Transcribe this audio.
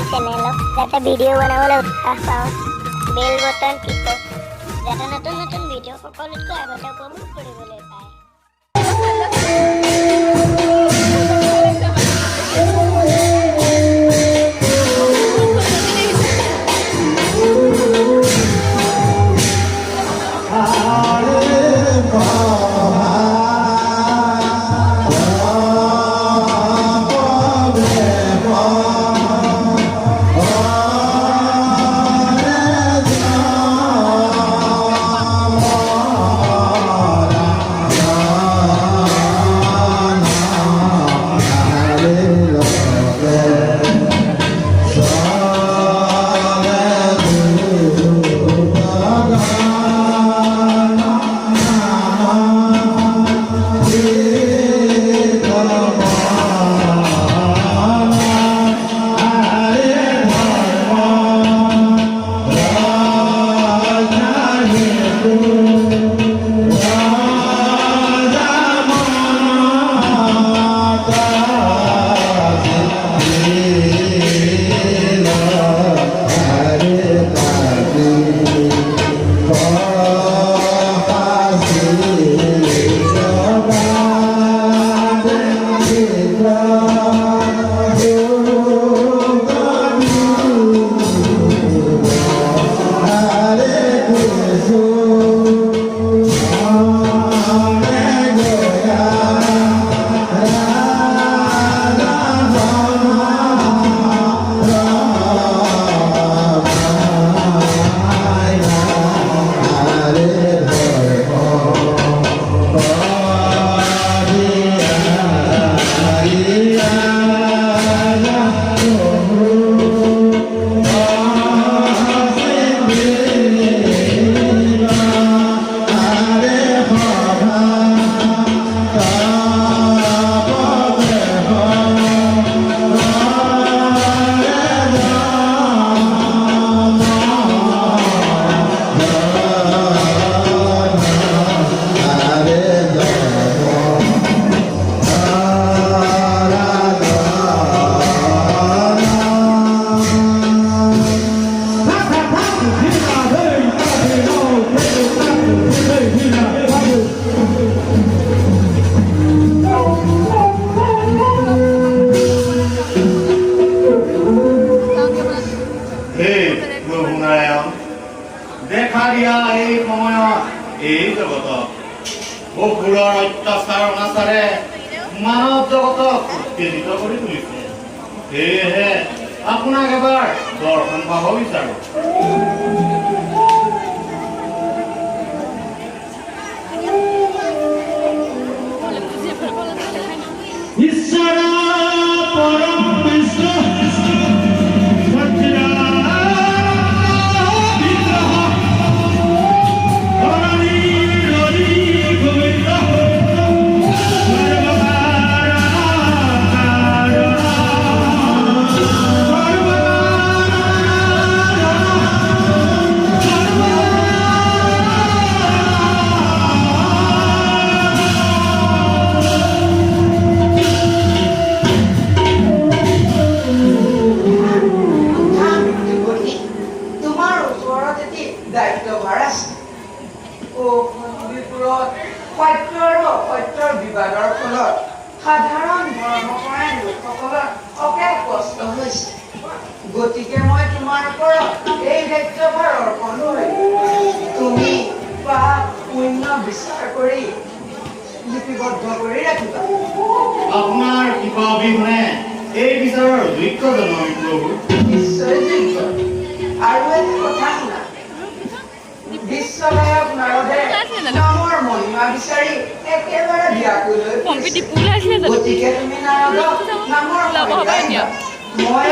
চেনেলক যাতে ভিডিঅ' বনাবলৈ উৎসাহ পাওঁ বেল বটন টিপক যাতে নতুন নতুন ভিডিঅ' সকলোতকৈ আগতে উপভোগ কৰিবলৈ পায় দেখা দিয়া এই সময়ত এই জগতত অসুৰৰ অত্যাচাৰ অনাচাৰে মানৱ জগতক উত্তেজিত কৰি তুলিছে সেয়েহে আপোনাক এবাৰ দৰ্শন পাব বিচাৰো ঈশ্বৰ পৰম বিষ্ণু সাধাৰণ ধৰ্মপৰায়ণ লোকসকলৰ অশেষ কষ্ট হৈছে গতিকে মই তোমাৰ ওপৰত এই দায়িত্বভাৰ অৰ্পণ কৰিলোঁ তুমি পাপ পুণ্য বিচাৰ কৰি লিপিবদ্ধ কৰি ৰাখিবা আপোনাৰ কৃপা অবিহনে এই বিচাৰৰ যোগ্য জনম প্ৰভু নিশ্চয় যোগ্য আৰু এটা কথা শুনা বিশ্বনায়ক নাৰদে নামৰ মহিমা বিচাৰি একেবাৰে ব্যাকুল হৈ পৰিছে গতিকে তুমি নাৰদক নামৰ মই